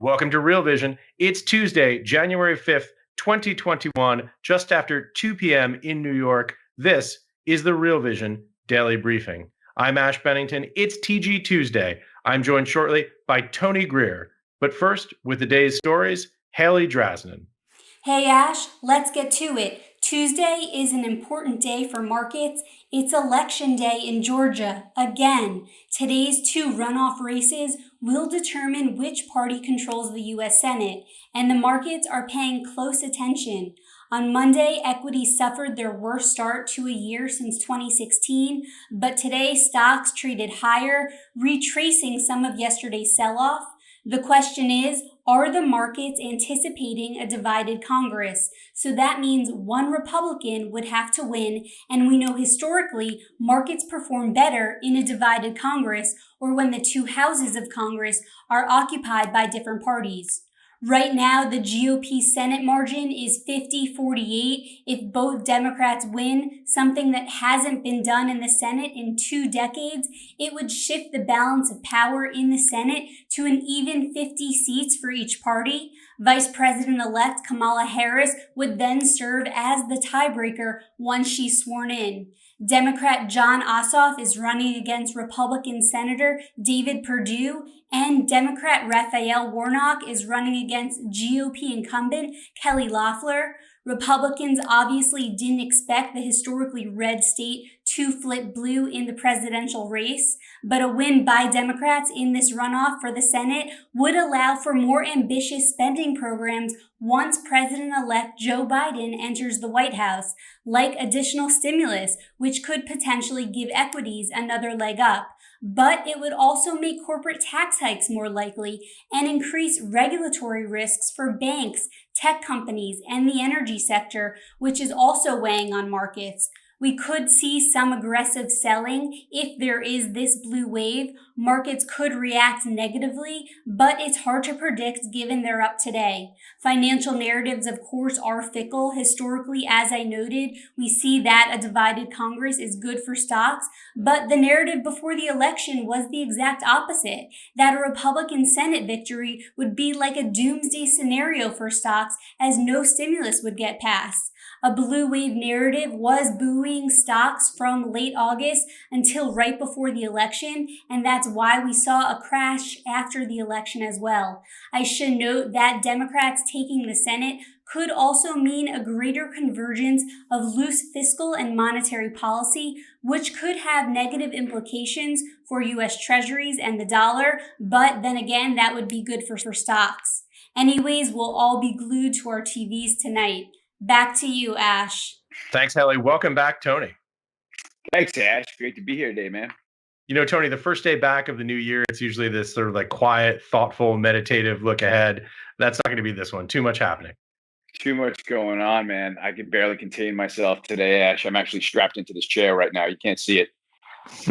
Welcome to Real Vision. It's Tuesday, January 5th, 2021, just after 2 p.m. in New York. This is the Real Vision Daily Briefing. I'm Ash Bennington. It's TG Tuesday. I'm joined shortly by Tony Greer. But first, with the day's stories, Haley Draznin. Hey Ash, let's get to it. Tuesday is an important day for markets. It's election day in Georgia. Again, today's two runoff races will determine which party controls the U.S. Senate, and the markets are paying close attention. On Monday, equities suffered their worst start to a year since 2016, but today stocks traded higher, retracing some of yesterday's sell-off. The question is, are the markets anticipating a divided Congress? So that means one Republican would have to win, and we know historically markets perform better in a divided Congress or when the two houses of Congress are occupied by different parties. Right now, the GOP Senate margin is 50-48 if both Democrats win, something that hasn't been done in the Senate in 2 decades. It would shift the balance of power in the Senate to an even 50 seats for each party. Vice President-elect Kamala Harris would then serve as the tiebreaker once she's sworn in. Democrat Jon Ossoff is running against Republican Senator David Perdue, and Democrat Raphael Warnock is running against GOP incumbent Kelly Loeffler. Republicans obviously didn't expect the historically red state to flip blue in the presidential race, but a win by Democrats in this runoff for the Senate would allow for more ambitious spending programs once President-elect Joe Biden enters the White House, like additional stimulus, which could potentially give equities another leg up. But it would also make corporate tax hikes more likely and increase regulatory risks for banks, tech companies, and the energy sector, which is also weighing on markets. We could see some aggressive selling. If there is this blue wave, markets could react negatively, but it's hard to predict given they're up today. Financial narratives, of course, are fickle. Historically, as I noted, we see that a divided Congress is good for stocks, but the narrative before the election was the exact opposite, that a Republican Senate victory would be like a doomsday scenario for stocks as no stimulus would get passed. A blue wave narrative was buoying stocks from late August until right before the election, and that's why we saw a crash after the election as well. I should note that Democrats taking the Senate could also mean a greater convergence of loose fiscal and monetary policy, which could have negative implications for U.S. Treasuries and the dollar, but then again, that would be good for stocks. Anyways, we'll all be glued to our TVs tonight. Back to you, Ash. Thanks, Haley. Welcome back, Tony. Thanks, Ash. Great to be here today, man. You know, Tony, the first day back of the new year, it's usually this sort of like quiet, thoughtful, meditative look ahead. That's not going to be this one. Too much happening. Too much going on, man. I can barely contain myself today, Ash. I'm actually strapped into this chair right now. You can't see it.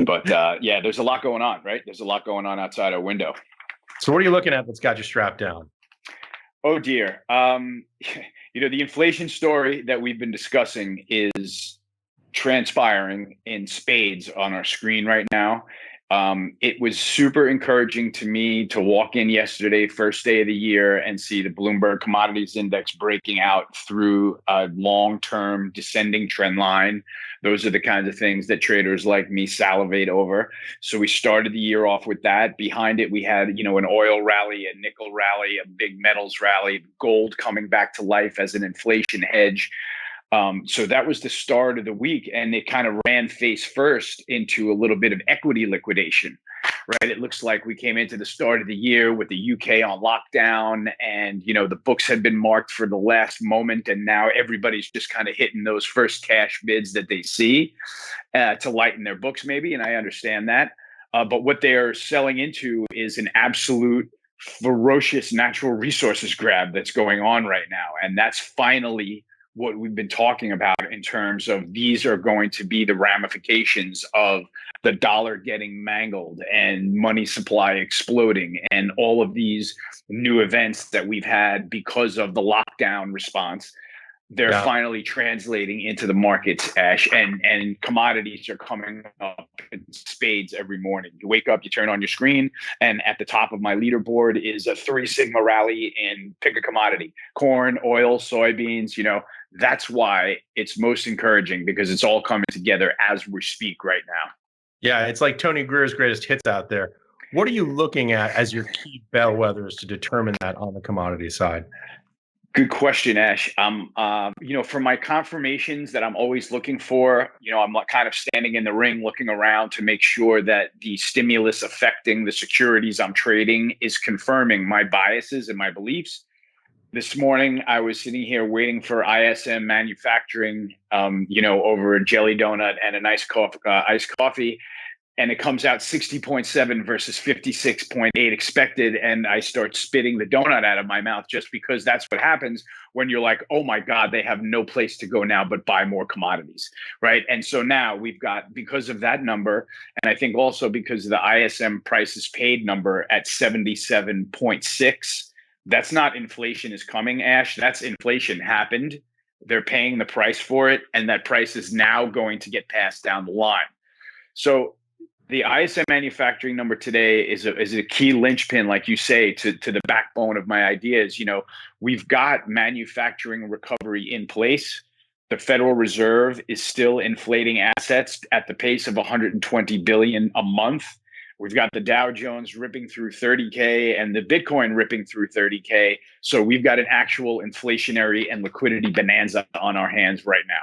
But yeah, there's a lot going on, right? There's a lot going on outside our window. So what are you looking at that's got you strapped down? Oh, dear. The inflation story that we've been discussing is transpiring in spades on our screen right now. It was super encouraging to me to walk in yesterday, first day of the year, and see the Bloomberg Commodities Index breaking out through a long-term descending trend line. Those are the kinds of things that traders like me salivate over. So we started the year off with that. Behind it, we had, an oil rally, a nickel rally, a big metals rally, gold coming back to life as an inflation hedge. So that was the start of the week, and it kind of ran face first into a little bit of equity liquidation, right? It looks like we came into the start of the year with the UK on lockdown, and, the books had been marked for the last moment, and now everybody's just kind of hitting those first cash bids that they see to lighten their books maybe, and I understand that. But what they're selling into is an absolute ferocious natural resources grab that's going on right now, and that's finally what we've been talking about in terms of these are going to be the ramifications of the dollar getting mangled and money supply exploding and all of these new events that we've had because of the lockdown response. they're finally translating into the markets, Ash, and commodities are coming up in spades every morning. You wake up, you turn on your screen, and at the top of my leaderboard is a 3 sigma rally in pick a commodity: corn, oil, soybeans. That's why it's most encouraging, because it's all coming together as we speak right now. Yeah, it's like Tony Greer's greatest hits out there. What are you looking at as your key bellwethers to determine that on the commodity side? Good question, Ash. For my confirmations that I'm always looking for, I'm kind of standing in the ring looking around to make sure that the stimulus affecting the securities I'm trading is confirming my biases and my beliefs. This morning, I was sitting here waiting for ISM Manufacturing, over a jelly donut and a nice iced coffee. And it comes out 60.7 versus 56.8 expected. And I start spitting the donut out of my mouth, just because that's what happens when you're like, oh my God, they have no place to go now but buy more commodities, right? And so now we've got, because of that number, and I think also because of the ISM prices paid number at 77.6, that's not inflation is coming, Ash. That's inflation happened. They're paying the price for it. And that price is now going to get passed down the line. So the ISM manufacturing number today is a key linchpin, like you say, to the backbone of my ideas. We've got manufacturing recovery in place. The Federal Reserve is still inflating assets at the pace of 120 billion a month. We've got the Dow Jones ripping through 30K and the Bitcoin ripping through 30K. So we've got an actual inflationary and liquidity bonanza on our hands right now.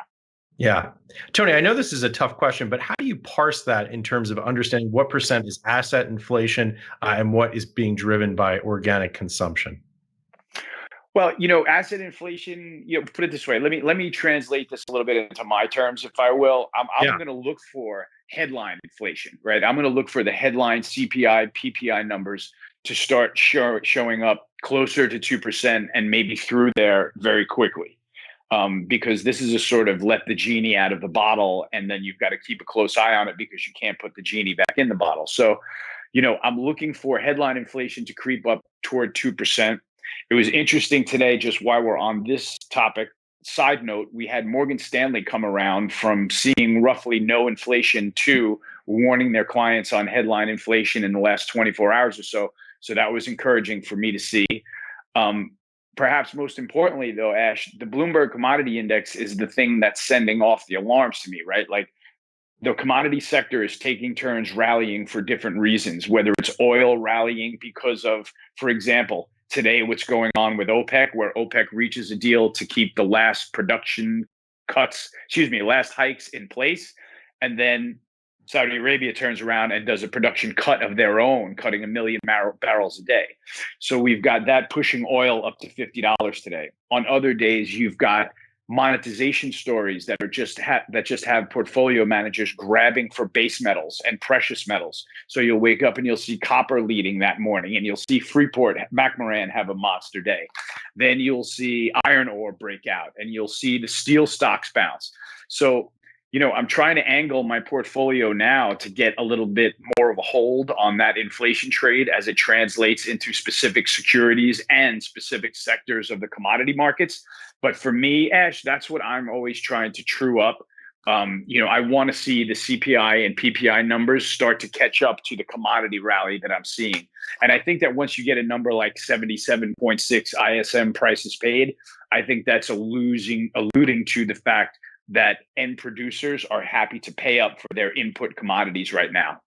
Yeah. Tony, I know this is a tough question, but how do you parse that in terms of understanding what percent is asset inflation and what is being driven by organic consumption? Well, asset inflation, put it this way. Let me translate this a little bit into my terms, if I will. I'm going to look for headline inflation, right? I'm going to look for the headline CPI, PPI numbers to start showing up closer to 2% and maybe through there very quickly. Because this is a sort of let the genie out of the bottle, and then you've got to keep a close eye on it because you can't put the genie back in the bottle. So, I'm looking for headline inflation to creep up toward 2%. It was interesting today, just while we're on this topic. Side note, we had Morgan Stanley come around from seeing roughly no inflation to warning their clients on headline inflation in the last 24 hours or so. So that was encouraging for me to see. Perhaps most importantly, though, Ash, the Bloomberg Commodity Index is the thing that's sending off the alarms to me, right? Like, the commodity sector is taking turns rallying for different reasons, whether it's oil rallying because of, for example, today what's going on with OPEC, where OPEC reaches a deal to keep the last last hikes in place. And then Saudi Arabia turns around and does a production cut of their own, cutting 1 million barrels a day. So we've got that pushing oil up to $50 today. On other days, you've got monetization stories that are just have portfolio managers grabbing for base metals and precious metals. So you'll wake up and you'll see copper leading that morning, and you'll see Freeport McMoran have a monster day. Then you'll see iron ore break out, and you'll see the steel stocks bounce. So I'm trying to angle my portfolio now to get a little bit more of a hold on that inflation trade as it translates into specific securities and specific sectors of the commodity markets. But for me, Ash, that's what I'm always trying to true up. I want to see the CPI and PPI numbers start to catch up to the commodity rally that I'm seeing. And I think that once you get a number like 77.6 ISM prices paid, I think that's alluding to the fact that end producers are happy to pay up for their input commodities right now.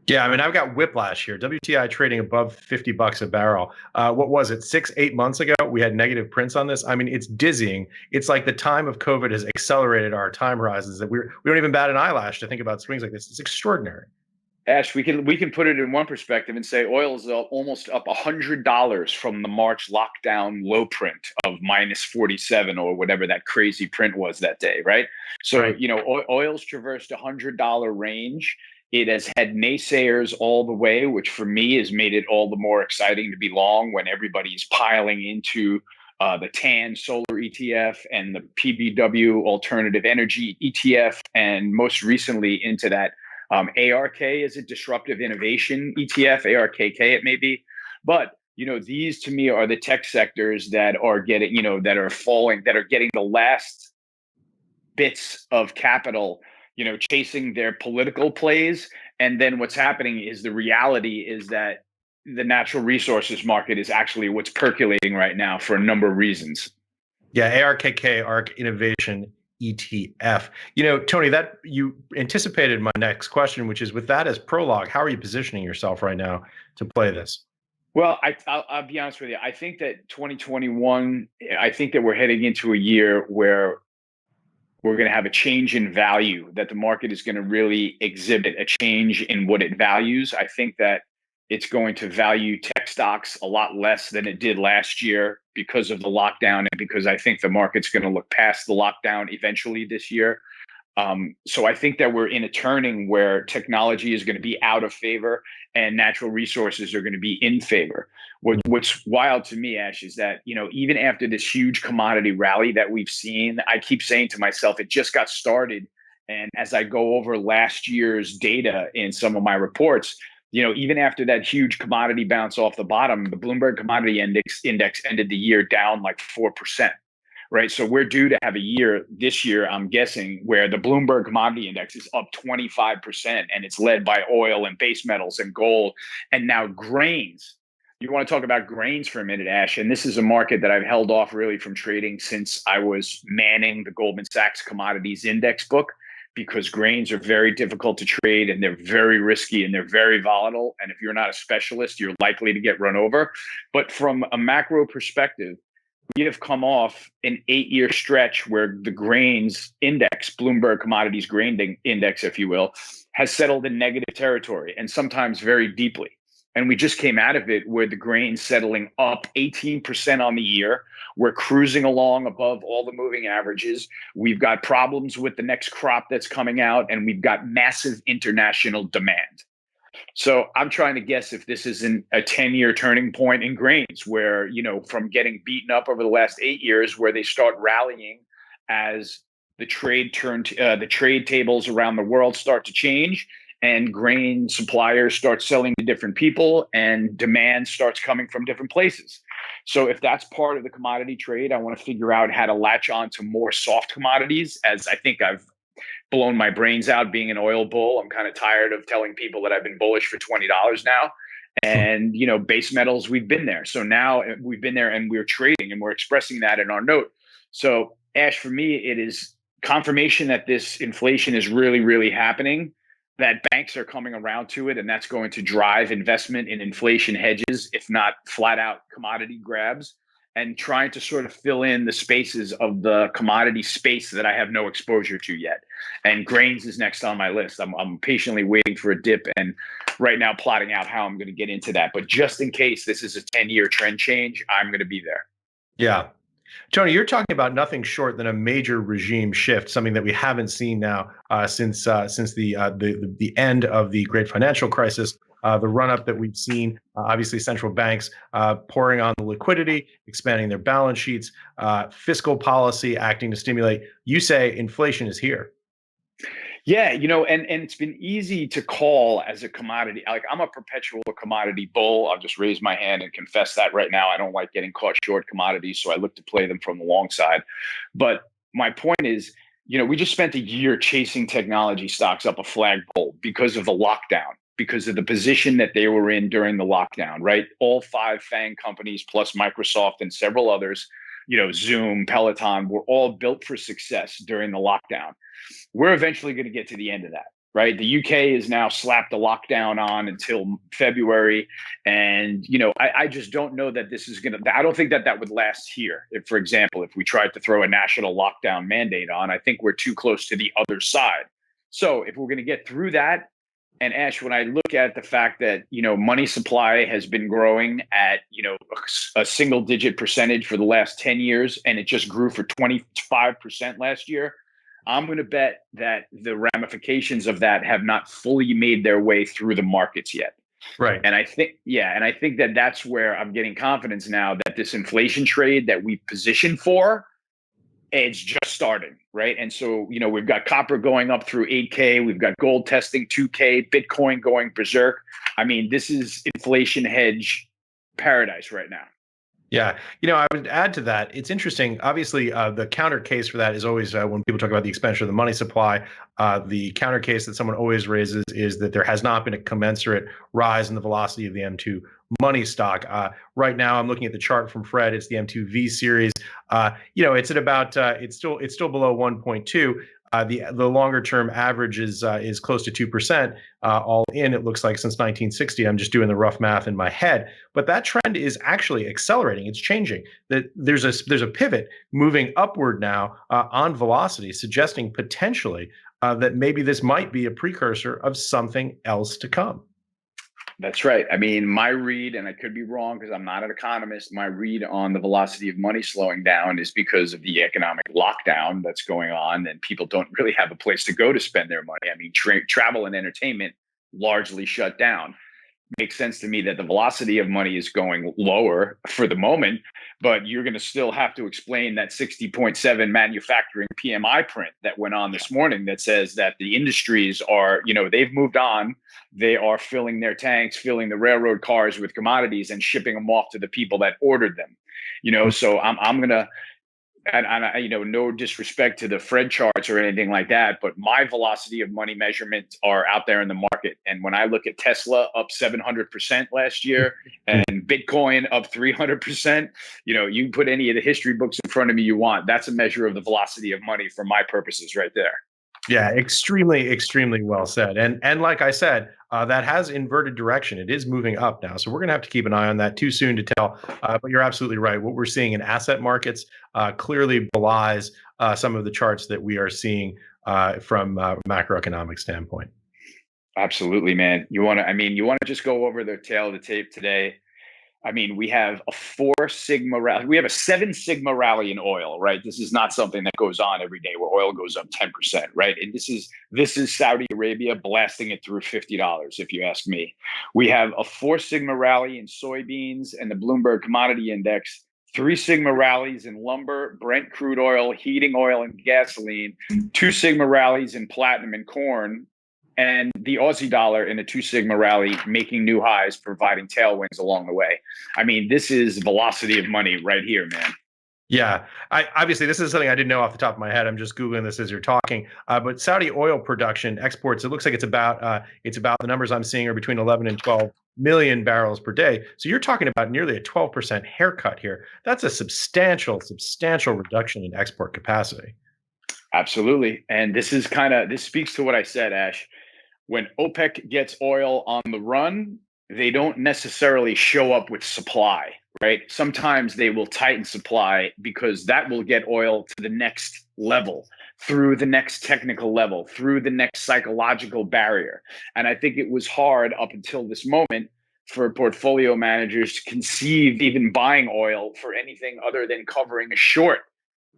Yeah, I mean, I've got whiplash here. WTI trading above $50 a barrel. What was it, 6-8 months ago? We had negative prints on this. I mean, it's dizzying. It's like the time of COVID has accelerated our time horizons that we don't even bat an eyelash to think about swings like this. It's extraordinary. Ash, we can put it in one perspective and say oil is almost up $100 from the March lockdown low print of minus 47 or whatever that crazy print was that day, right? So, Right. Oil's traversed $100 range. It has had naysayers all the way, which for me has made it all the more exciting to be long when everybody's piling into the TAN solar ETF and the PBW alternative energy ETF, and most recently into that ARK is a disruptive innovation ETF, ARKK it may be. But these to me are the tech sectors that are getting, that are falling, that are getting the last bits of capital, chasing their political plays. And then what's happening is the reality is that the natural resources market is actually what's percolating right now for a number of reasons. Yeah, ARKK, ARK Innovation ETF. Tony, that you anticipated my next question, which is with that as prologue, how are you positioning yourself right now to play this? Well, I'll be honest with you. I think that 2021, I think that we're heading into a year where we're going to have a change in value, that the market is going to really exhibit a change in what it values. I think that it's going to value tech stocks a lot less than it did last year because of the lockdown, and because I think the market's going to look past the lockdown eventually this year. So I think that we're in a turning where technology is going to be out of favor and natural resources are going to be in favor. What's wild to me, Ash, is that, even after this huge commodity rally that we've seen, I keep saying to myself, it just got started. And as I go over last year's data in some of my reports, even after that huge commodity bounce off the bottom, the Bloomberg Commodity Index ended the year down like 4%. Right. So we're due to have a year this year, I'm guessing, where the Bloomberg Commodity Index is up 25%, and it's led by oil and base metals and gold and now grains. You want to talk about grains for a minute, Ash? And this is a market that I've held off really from trading since I was manning the Goldman Sachs Commodities Index book, because grains are very difficult to trade and they're very risky and they're very volatile. And if you're not a specialist, you're likely to get run over. But from a macro perspective, we have come off an 8-year stretch where the grains index, Bloomberg Commodities Grain Index, if you will, has settled in negative territory, and sometimes very deeply. And we just came out of it where the grain's settling up 18% on the year. We're cruising along above all the moving averages. We've got problems with the next crop that's coming out, and we've got massive international demand. So I'm trying to guess if this isn't a 10-year turning point in grains where, from getting beaten up over the last 8 years, where they start rallying as the trade tables around the world start to change, and grain suppliers start selling to different people and demand starts coming from different places. So if that's part of the commodity trade, I want to figure out how to latch on to more soft commodities, as I think I've blown my brains out being an oil bull. I'm kind of tired of telling people that I've been bullish for $20 now. And, base metals, we've been there. So now we've been there and we're trading and we're expressing that in our note. So Ash, for me, it is confirmation that this inflation is really, really happening, that banks are coming around to it. And that's going to drive investment in inflation hedges, if not flat out commodity grabs, and trying to sort of fill in the spaces of the commodity space that I have no exposure to yet. And grains is next on my list. I'm patiently waiting for a dip and right now plotting out how I'm going to get into that. But just in case this is a 10-year trend change, I'm going to be there. Yeah. Tony, you're talking about nothing short than a major regime shift, something that we haven't seen now since the end of the great financial crisis. The run-up that we've seen, obviously central banks pouring on the liquidity, expanding their balance sheets, fiscal policy acting to stimulate. You say inflation is here. Yeah, and it's been easy to call as a commodity. Like, I'm a perpetual commodity bull. I'll just raise my hand and confess that right now. I don't like getting caught short commodities, so I look to play them from the long side. But my point is, we just spent a year chasing technology stocks up a flagpole because of the lockdown, because of the position that they were in during the lockdown, right? All 5 FANG companies plus Microsoft and several others, Zoom, Peloton, were all built for success during the lockdown. We're eventually going to get to the end of that, right? The UK has now slapped a lockdown on until February. And, I just don't know that this is going to, I don't think that would last here. If, for example, if we tried to throw a national lockdown mandate on, I think we're too close to the other side. So if we're going to get through that, and Ash, when I look at the fact that, money supply has been growing at, a single digit percentage for the last 10 years, and it just grew for 25% last year, I'm going to bet that the ramifications of that have not fully made their way through the markets yet. Right. And I think that that's where I'm getting confidence now that this inflation trade that we positioned for, it's just starting, right? And so, we've got copper going up through 8K. We've got gold testing 2K, Bitcoin going berserk. I mean, this is inflation hedge paradise right now. Yeah, I would add to that. It's interesting. Obviously, the counter case for that is always when people talk about the expansion of the money supply. The counter case that someone always raises is that there has not been a commensurate rise in the velocity of the M2 money stock. Right now, I'm looking at the chart from Fred. It's the M2V series. It's at about it's still below 1.2. The longer term average is close to 2%. All in, it looks like since 1960. I'm just doing the rough math in my head, but that trend is actually accelerating. It's changing. That there's a pivot moving upward now on velocity, suggesting potentially that maybe this might be a precursor of something else to come. That's right. I mean, my read, and I could be wrong because I'm not an economist, my read on the velocity of money slowing down is because of the economic lockdown that's going on, and people don't really have a place to go to spend their money. I mean, travel and entertainment largely shut down. Makes sense to me that the velocity of money is going lower for the moment, but you're going to still have to explain that 60.7 manufacturing PMI print that went on this morning that says that the industries are, they've moved on. They are filling their tanks, filling the railroad cars with commodities and shipping them off to the people that ordered them. So I'm going to, and no disrespect to the Fred charts or anything like that, but my velocity of money measurements are out there in the market. And when I look at Tesla up 700% last year and Bitcoin up 300%, you put any of the history books in front of me you want. That's a measure of the velocity of money for my purposes right there. Yeah, extremely, extremely well said. And like I said, that has inverted direction. It is moving up now. So we're going to have to keep an eye on that. Too soon to tell. But you're absolutely right. What we're seeing in asset markets clearly belies some of the charts that we are seeing from a macroeconomic standpoint. Absolutely, man. You want to just go over the tail of the tape today. I mean, we have a 4 sigma rally. We have a 7 sigma rally in oil, right? This is not something that goes on every day where oil goes up 10%, right? And this is Saudi Arabia blasting it through $50, if you ask me. We have a 4 sigma rally in soybeans and the Bloomberg Commodity Index, 3 sigma rallies in lumber, Brent crude oil, heating oil, and gasoline, 2 sigma rallies in platinum and corn, and the Aussie dollar in a 2 sigma rally making new highs, providing tailwinds along the way. I mean, this is velocity of money right here, man. Yeah, obviously this is something I didn't know off the top of my head. I'm just Googling this as you're talking. But Saudi oil production exports, it looks like it's about the numbers I'm seeing are between 11 and 12 million barrels per day. So you're talking about nearly a 12% haircut here. That's a substantial reduction in export capacity. Absolutely. And this speaks to what I said, Ash. When OPEC gets oil on the run, they don't necessarily show up with supply, right? Sometimes they will tighten supply because that will get oil to the next level, through the next technical level, through the next psychological barrier. And I think it was hard up until this moment for portfolio managers to conceive even buying oil for anything other than covering a short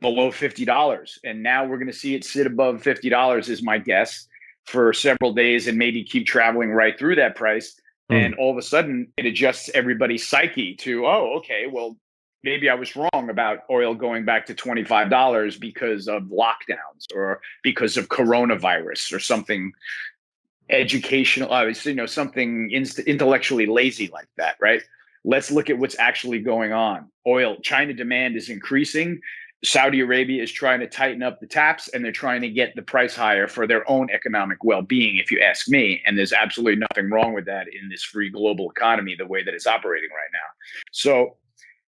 below $50. And now we're going to see it sit above $50 is my guess for several days and maybe keep traveling right through that price. And all of a sudden it adjusts everybody's psyche to, oh, okay, well, maybe I was wrong about oil going back to $25 because of lockdowns or because of coronavirus or something educational, something intellectually lazy like that, right? Let's look at what's actually going on. China demand is increasing. Saudi Arabia is trying to tighten up the taps, and they're trying to get the price higher for their own economic well-being, if you ask me. And there's absolutely nothing wrong with that in this free global economy, the way that it's operating right now. So,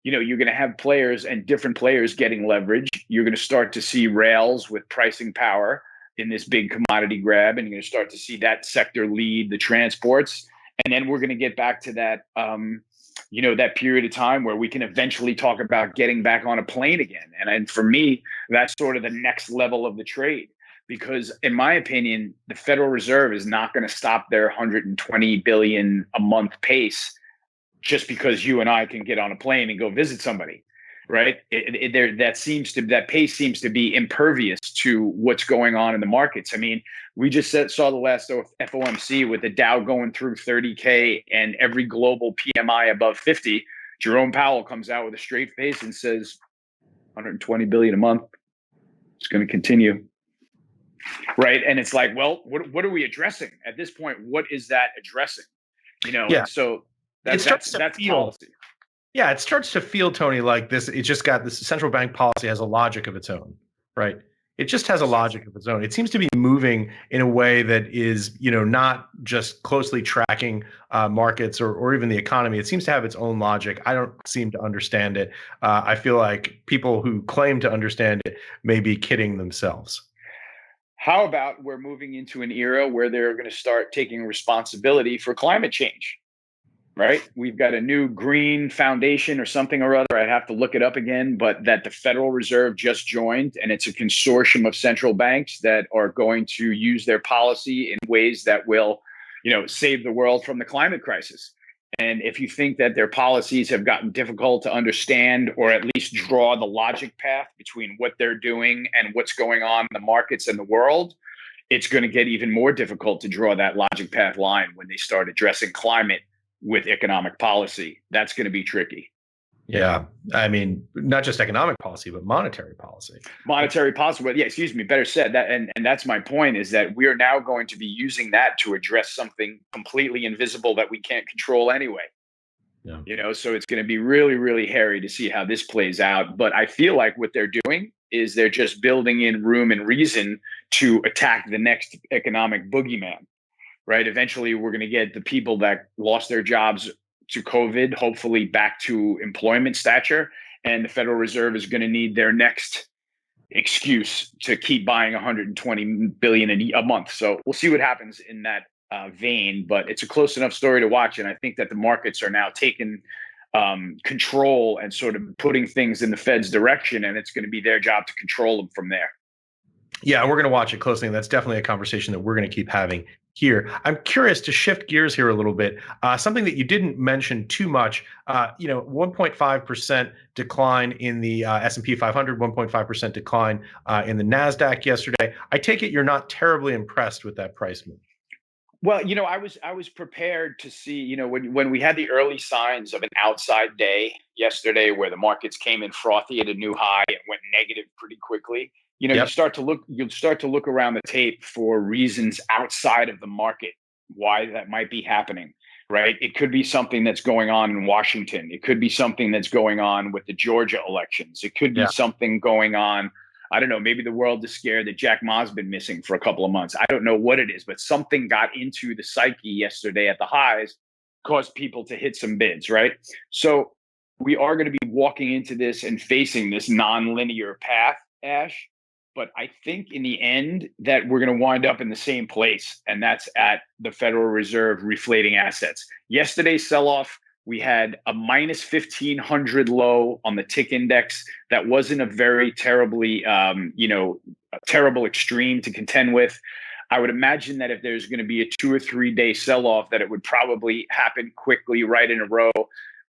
you're going to have players and different players getting leverage. You're going to start to see rails with pricing power in this big commodity grab, and you're going to start to see that sector lead the transports. And then we're going to get back to that, that period of time where we can eventually talk about getting back on a plane again. And for me, that's sort of the next level of the trade, because in my opinion, the Federal Reserve is not going to stop their 120 billion a month pace just because you and I can get on a plane and go visit somebody, right? That pace seems to be impervious to what's going on in the markets. I mean, we just saw the last FOMC with the Dow going through 30K and every global PMI above 50. Jerome Powell comes out with a straight face and says 120 billion a month. It's going to continue. Right. And it's like, well, what are we addressing at this point? What is that addressing? Yeah. So that's policy. Yeah, it starts to feel, Tony, like this. It just got this central bank policy has a logic of its own, right? It just has a logic of its own. It seems to be moving in a way that is, not just closely tracking markets or even the economy. It seems to have its own logic. I don't seem to understand it. I feel like people who claim to understand it may be kidding themselves. How about we're moving into an era where they're going to start taking responsibility for climate change? Right? We've got a new green foundation or something or other. I'd have to look it up again, but that the Federal Reserve just joined, and it's a consortium of central banks that are going to use their policy in ways that will, save the world from the climate crisis. And if you think that their policies have gotten difficult to understand or at least draw the logic path between what they're doing and what's going on in the markets and the world, it's going to get even more difficult to draw that logic path line when they start addressing climate with economic policy. That's going to be tricky. Yeah. I mean, not just economic policy, but monetary policy. Monetary policy, but yeah, excuse me, better said that. And that's my point, is that we are now going to be using that to address something completely invisible that we can't control anyway. Yeah. So it's going to be really, really hairy to see how this plays out. But I feel like what they're doing is they're just building in room and reason to attack the next economic boogeyman, right? Eventually, we're going to get the people that lost their jobs to COVID, hopefully back to employment stature. And the Federal Reserve is going to need their next excuse to keep buying 120 billion a month. So we'll see what happens in that vein, but it's a close enough story to watch. And I think that the markets are now taking control and sort of putting things in the Fed's direction, and it's going to be their job to control them from there. Yeah, we're going to watch it closely, and that's definitely a conversation that we're going to keep having here. I'm curious to shift gears here a little bit. Something that you didn't mention too much, 1.5% decline in the S&P 500, 1.5% decline in the NASDAQ yesterday. I take it you're not terribly impressed with that price move. Well, I was prepared to see, when we had the early signs of an outside day yesterday, where the markets came in frothy at a new high and went negative pretty quickly. Yep. You'll start to look around the tape for reasons outside of the market why that might be happening, right? It could be something that's going on in Washington. It could be something that's going on with the Georgia elections. It could be something going on. I don't know, maybe the world is scared that Jack Ma's been missing for a couple of months. I don't know what it is, but something got into the psyche yesterday at the highs, caused people to hit some bids, right? So we are going to be walking into this and facing this non-linear path, Ash. But I think in the end that we're going to wind up in the same place, and that's at the Federal Reserve reflating assets. Yesterday's sell-off, we had a minus 1,500 low on the tick index. That wasn't a very terribly, a terrible extreme to contend with. I would imagine that if there's going to be a 2 or 3 day sell-off, that it would probably happen quickly right in a row.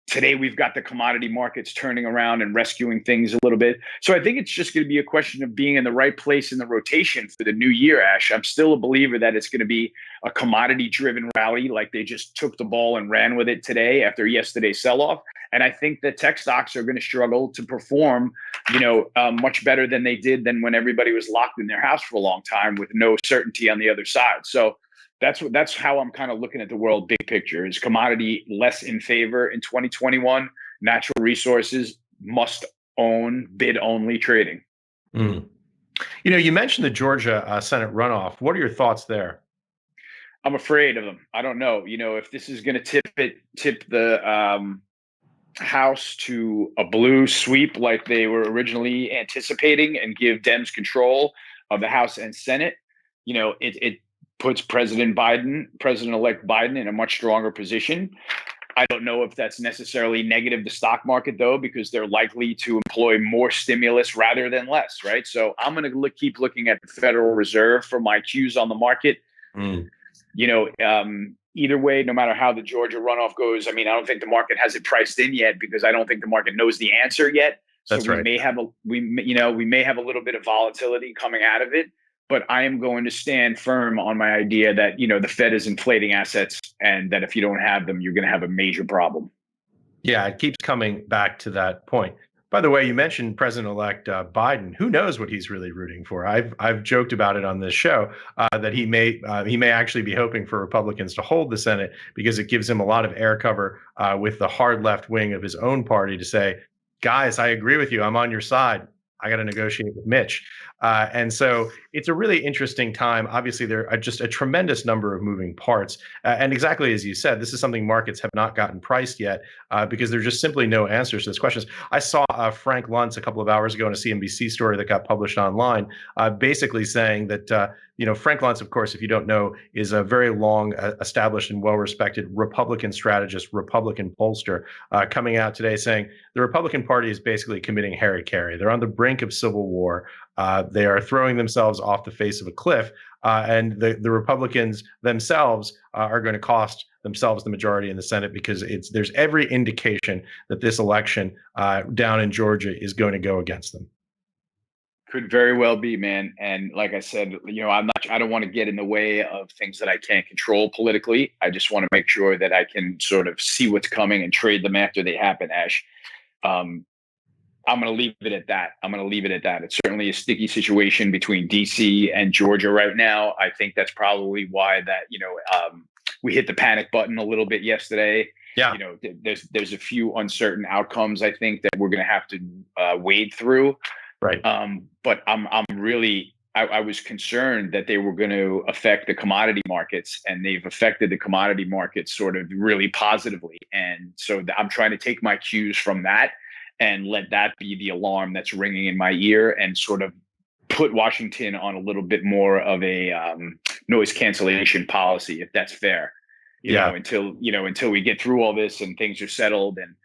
Today, we've got the commodity markets turning around and rescuing things a little bit. So I think it's just going to be a question of being in the right place in the rotation for the new year, Ash. I'm still a believer that it's going to be a commodity-driven rally, like they just took the ball and ran with it today after yesterday's sell-off. And I think that tech stocks are going to struggle to perform, much better than they did than when everybody was locked in their house for a long time with no certainty on the other side. So that's how I'm kind of looking at the world big picture. Is commodity less in favor in 2021? Natural resources must own bid only trading. Mm. You mentioned the Georgia Senate runoff. What are your thoughts there? I'm afraid of them. I don't know. If this is going to tip the House to a blue sweep like they were originally anticipating and give Dems control of the House and Senate, it puts President-elect Biden in a much stronger position. I don't know if that's necessarily negative to stock market, though, because they're likely to employ more stimulus rather than less, right? So I'm going to keep looking at the Federal Reserve for my cues on the market. Either way, no matter how the Georgia runoff goes, I don't think the market has it priced in yet, because I don't think the market knows the answer yet. So That's right. we may have a little bit of volatility coming out of it. But I am going to stand firm on my idea that, the Fed is inflating assets, and that if you don't have them, you're going to have a major problem. Yeah, it keeps coming back to that point. By the way, you mentioned President-elect Biden. Who knows what he's really rooting for? I've joked about it on this show that he may actually be hoping for Republicans to hold the Senate because it gives him a lot of air cover with the hard left wing of his own party to say, "Guys, I agree with you. I'm on your side. I got to negotiate with Mitch." And so it's a really interesting time. Obviously, there are just a tremendous number of moving parts. And exactly as you said, this is something markets have not gotten priced yet because there's just simply no answers to those questions. I saw Frank Luntz a couple of hours ago in a CNBC story that got published online, basically saying that Frank Luntz, of course, if you don't know, is a very long, established and well-respected Republican strategist, Republican pollster, coming out today saying the Republican Party is basically committing hara-kiri. They're on the brink of civil war. They are throwing themselves off the face of a cliff, and the Republicans themselves are going to cost themselves the majority in the Senate because there's every indication that this election down in Georgia is going to go against them. Could very well be, man. And like I said, I don't want to get in the way of things that I can't control politically. I just want to make sure that I can sort of see what's coming and trade them after they happen, Ash. I'm going to leave it at that. It's certainly a sticky situation between DC and Georgia right now. I think that's probably why we hit the panic button a little bit yesterday. Yeah. There's a few uncertain outcomes I think that we're going to have to wade through. Right. But I was concerned that they were going to affect the commodity markets, and they've affected the commodity markets sort of really positively. And so I'm trying to take my cues from that and let that be the alarm that's ringing in my ear and sort of put Washington on a little bit more of a noise cancellation policy, if that's fair. Until we get through all this and things are settled. And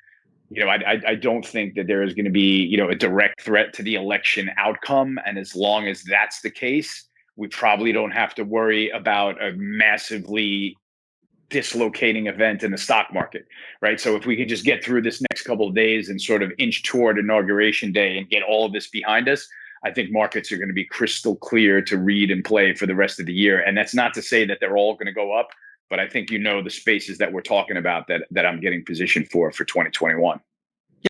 I don't think that there is going to be a direct threat to the election outcome. And as long as that's the case, we probably don't have to worry about a massively dislocating event in the stock market, right? So if we could just get through this next couple of days and sort of inch toward Inauguration Day and get all of this behind us, I think markets are going to be crystal clear to read and play for the rest of the year. And that's not to say that they're all going to go up, but I think the spaces that we're talking about that I'm getting positioned for 2021.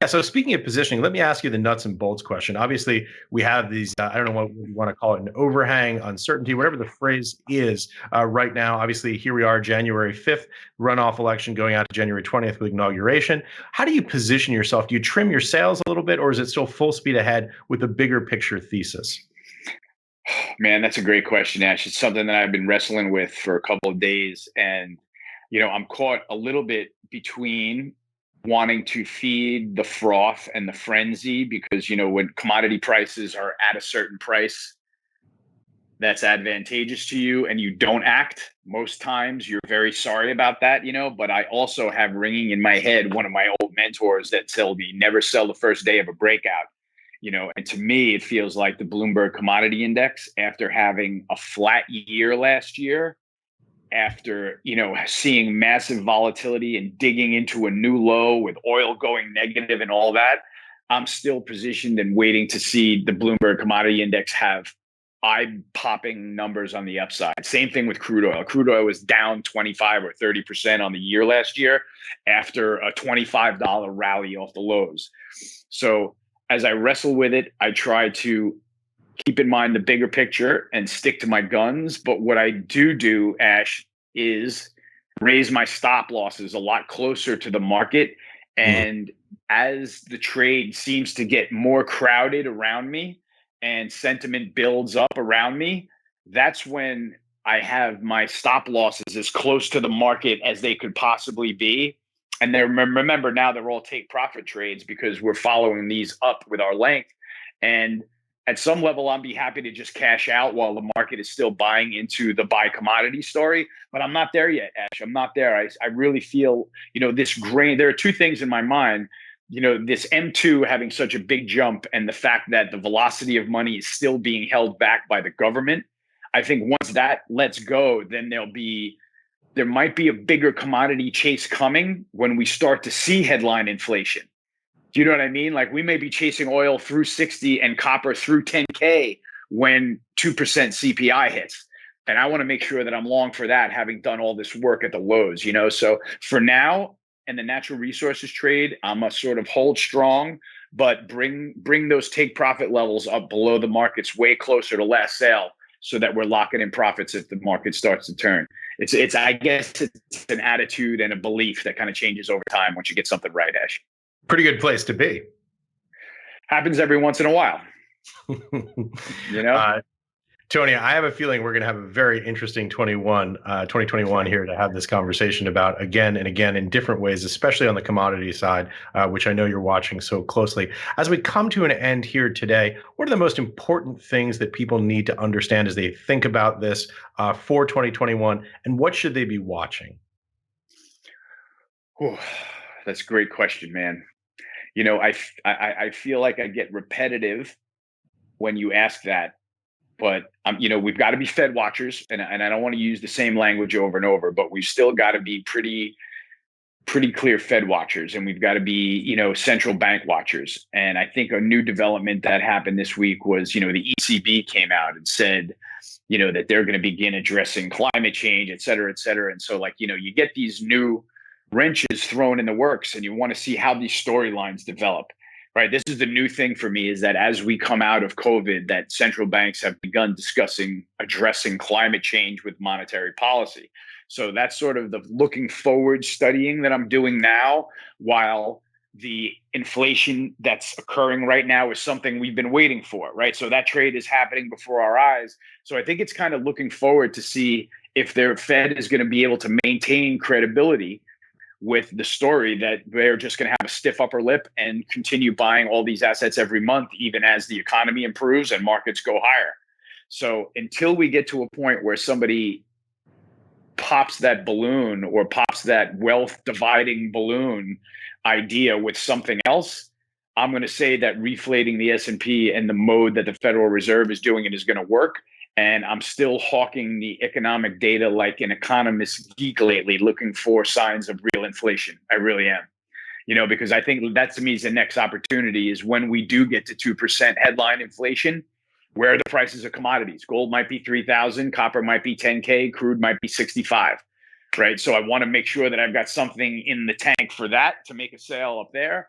Yeah. So speaking of positioning, let me ask you the nuts and bolts question. Obviously, we have these, I don't know what you want to call it, an overhang, uncertainty, whatever the phrase is right now. Obviously, here we are, January 5th, runoff election going out to January 20th with inauguration. How do you position yourself? Do you trim your sails a little bit, or is it still full speed ahead with a bigger picture thesis? Man, that's a great question, Ash. It's something that I've been wrestling with for a couple of days. And, I'm caught a little bit between wanting to feed the froth and the frenzy because, when commodity prices are at a certain price that's advantageous to you and you don't act, most times you're very sorry about that, but I also have ringing in my head one of my old mentors that told me never sell the first day of a breakout. And to me, it feels like the Bloomberg Commodity Index, after having a flat year last year, after, seeing massive volatility and digging into a new low with oil going negative and all that, I'm still positioned and waiting to see the Bloomberg Commodity Index have eye-popping numbers on the upside. Same thing with crude oil. Crude oil was down 25 or 30% on the year last year after a $25 rally off the lows. So as I wrestle with it, I try to keep in mind the bigger picture and stick to my guns. But what I do, Ash, is raise my stop losses a lot closer to the market. And as the trade seems to get more crowded around me and sentiment builds up around me, that's when I have my stop losses as close to the market as they could possibly be. And then remember, now they're all take profit trades because we're following these up with our length. And at some level, I'll be happy to just cash out while the market is still buying into the buy commodity story. But I'm not there yet, Ash. I'm not there. I really feel, this grain. There are two things in my mind. This M2 having such a big jump and the fact that the velocity of money is still being held back by the government. I think once that lets go, then there might be a bigger commodity chase coming when we start to see headline inflation. Do you know what I mean? Like we may be chasing oil through 60 and copper through 10K when 2% CPI hits. And I want to make sure that I'm long for that, having done all this work at the lows, So for now, and the natural resources trade, I'm a sort of hold strong, but bring those take profit levels up below the market's way closer to last sale, so that we're locking in profits if the market starts to turn. It's I guess it's an attitude and a belief that kind of changes over time once you get something right, Ash. Pretty good place to be. Happens every once in a while. You know? Tony, I have a feeling we're going to have a very interesting 2021 here to have this conversation about again and again in different ways, especially on the commodity side, which I know you're watching so closely. As we come to an end here today, what are the most important things that people need to understand as they think about this for 2021, and what should they be watching? Whew, that's a great question, man. You know, I feel like I get repetitive when you ask that. But you know, we've got to be Fed watchers, and I don't want to use the same language over and over, but we've still got to be pretty clear Fed watchers, and we've got to be, you know, central bank watchers. And I think a new development that happened this week was, you know, the ECB came out and said, you know, that they're going to begin addressing climate change, et cetera, et cetera. And so, like, you know, you get these new wrenches thrown in the works, and you want to see how these storylines develop. Right. This is the new thing for me, is that as we come out of COVID, that central banks have begun addressing climate change with monetary policy. So that's sort of the looking forward studying that I'm doing now, while the inflation that's occurring right now is something we've been waiting for. Right. So that trade is happening before our eyes. So I think it's kind of looking forward to see if their Fed is going to be able to maintain credibility with the story that they're just going to have a stiff upper lip and continue buying all these assets every month, even as the economy improves and markets go higher. So until we get to a point where somebody pops that balloon, or pops that wealth dividing balloon idea with something else, I'm going to say that reflating the S&P and the mode that the Federal Reserve is doing it is going to work. And I'm still hawking the economic data like an economist geek lately, looking for signs of real inflation. I really am. You know, because I think that to me is the next opportunity, is when we do get to 2% headline inflation, where are the prices of commodities? Gold might be 3,000, copper might be 10K, crude might be 65, right? So I want to make sure that I've got something in the tank for that to make a sale up there.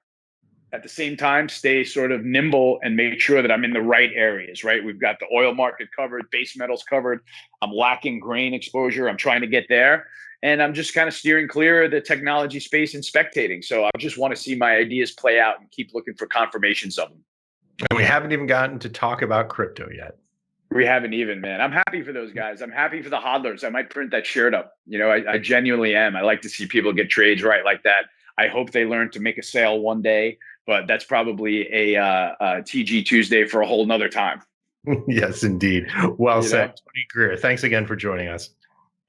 At the same time, stay sort of nimble and make sure that I'm in the right areas, right? We've got the oil market covered, base metals covered. I'm lacking grain exposure. I'm trying to get there. And I'm just kind of steering clear of the technology space and spectating. So I just want to see my ideas play out and keep looking for confirmations of them. And we haven't even gotten to talk about crypto yet. We haven't even, man. I'm happy for those guys. I'm happy for the hodlers. I might print that shirt up. You know, I genuinely am. I like to see people get trades right like that. I hope they learn to make a sale one day, but that's probably a TG Tuesday for a whole nother time. Yes, indeed. Well said. Tony Greer, thanks again for joining us.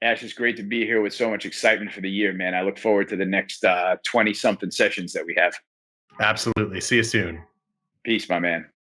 Ash, it's great to be here with so much excitement for the year, man. I look forward to the next 20-something sessions that we have. Absolutely. See you soon. Peace, my man.